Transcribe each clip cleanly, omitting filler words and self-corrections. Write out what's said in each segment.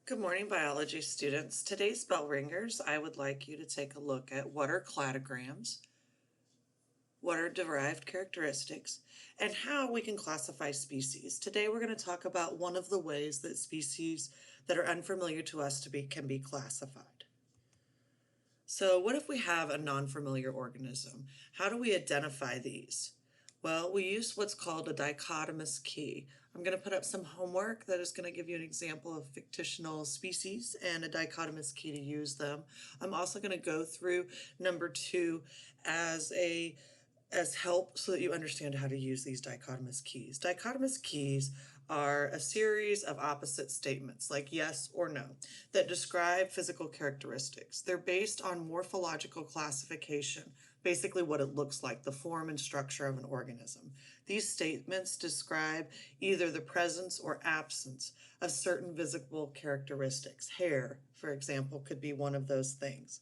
Good morning, biology students. Today's bell ringers, I would like you to take a look at what are cladograms, what are derived characteristics, and how we can classify species. Today we're going to talk about one of the ways that species that are unfamiliar to us can be classified. So what if we have a non-familiar organism? How do we identify these? Well, we use what's called a dichotomous key. I'm going to put up some homework that is going to give you an example of fictional species and a dichotomous key to use them. I'm also going to go through number 2 as help so that you understand how to use these dichotomous keys. Dichotomous keys are a series of opposite statements, like yes or no, that describe physical characteristics. They're based on morphological classification, basically what it looks like, the form and structure of an organism. These statements describe either the presence or absence of certain visible characteristics. Hair, for example, could be one of those things.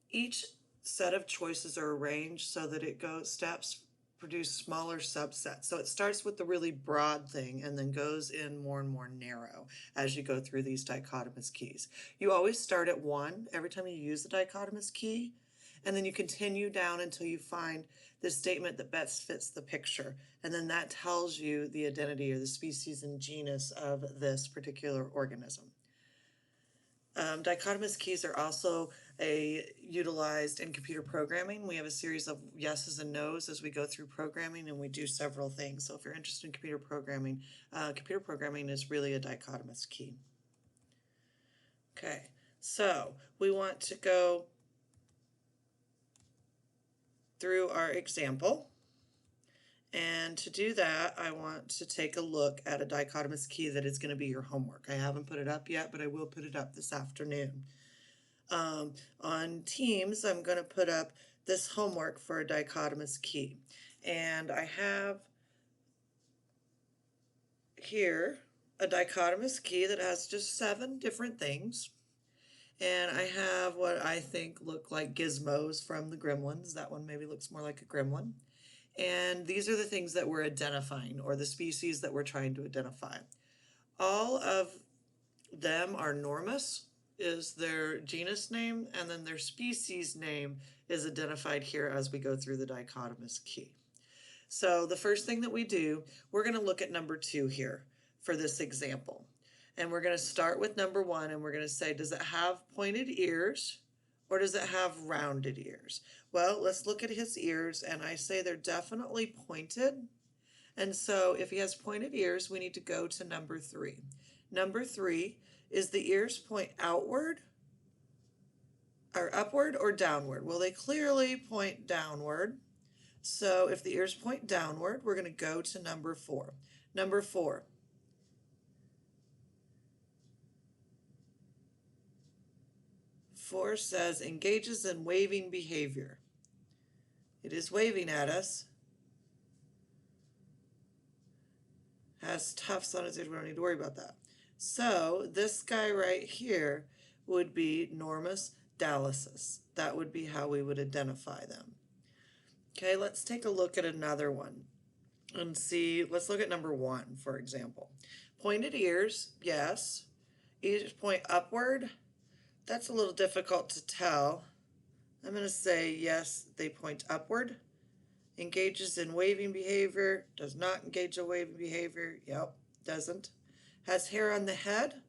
Each set of choices are arranged so that steps produce smaller subsets. So it starts with the really broad thing and then goes in more and more narrow as you go through these dichotomous keys. You always start at 1 every time you use the dichotomous key, and then you continue down until you find the statement that best fits the picture. And then that tells you the identity or the species and genus of this particular organism. Dichotomous keys are also utilized in computer programming. We have a series of yeses and nos as we go through programming, and we do several things. So if you're interested in computer programming is really a dichotomous key. Okay, so we want to go through our example. And to do that, I want to take a look at a dichotomous key that is going to be your homework. I haven't put it up yet, but I will put it up this afternoon. On Teams, I'm going to put up this homework for a dichotomous key. And I have here a dichotomous key that has just 7 different things. And I have what I think look like gizmos from the Gremlins. That one maybe looks more like a gremlin. And these are the things that we're identifying, or the species that we're trying to identify. All of them are normous, is their genus name, and then their species name is identified here as we go through the dichotomous key. So the first thing that we do, we're going to look at number 2 here for this example. And we're going to start with number 1, and we're going to say, does it have pointed ears? Or does it have rounded ears? Well, let's look at his ears, and I say they're definitely pointed. And so if he has pointed ears, we need to go to number 3. Number 3, is the ears point outward, or upward, or downward? Well, they clearly point downward. So if the ears point downward, we're going to go to number 4. Number 4. 4 says engages in waving behavior. It is waving at us. Has tufts on its ears. We don't need to worry about that. So this guy right here would be Normus dallicis. That would be how we would identify them. Okay, let's take a look at another one and see. Let's look at number 1, for example. Pointed ears, yes. Ears point upward. That's a little difficult to tell. I'm going to say yes, they point upward. Engages in waving behavior. Does not engage in waving behavior. Yep, doesn't. Has hair on the head.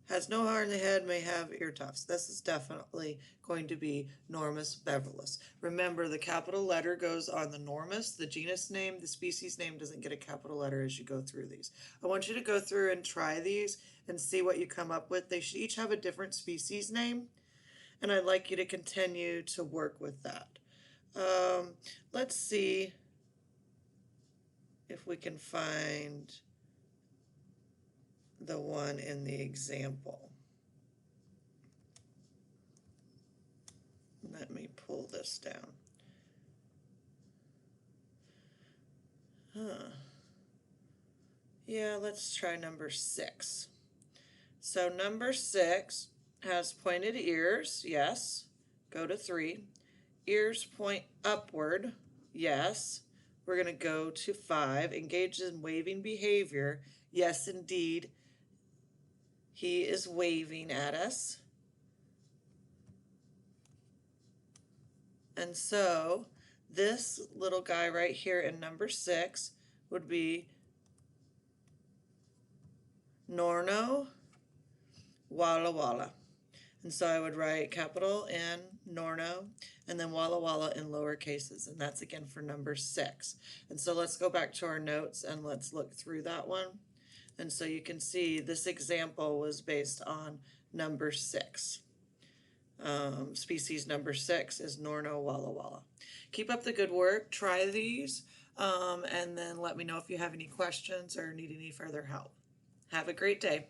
Has no hair on the head, may have ear tufts. This is definitely going to be Normus beverlis. Remember, the capital letter goes on the Normus, the genus name. The species name doesn't get a capital letter as you go through these. I want you to go through and try these and see what you come up with. They should each have a different species name, and I'd like you to continue to work with that. Let's see if we can find the one in the example. Let me pull this down. Yeah, let's try number 6. So number 6 has pointed ears, yes. Go to 3. Ears point upward, yes. We're going to go to 5. Engages in waving behavior, yes indeed. He is waving at us. And so this little guy right here in number 6 would be Norno Walla Walla. And so I would write capital N, Norno, and then Walla Walla in lower cases. And that's again for number 6. And so let's go back to our notes and let's look through that one. And so you can see this example was based on number 6. Species number 6 is Norno Walla Walla. Keep up the good work. Try these, and then let me know if you have any questions or need any further help. Have a great day.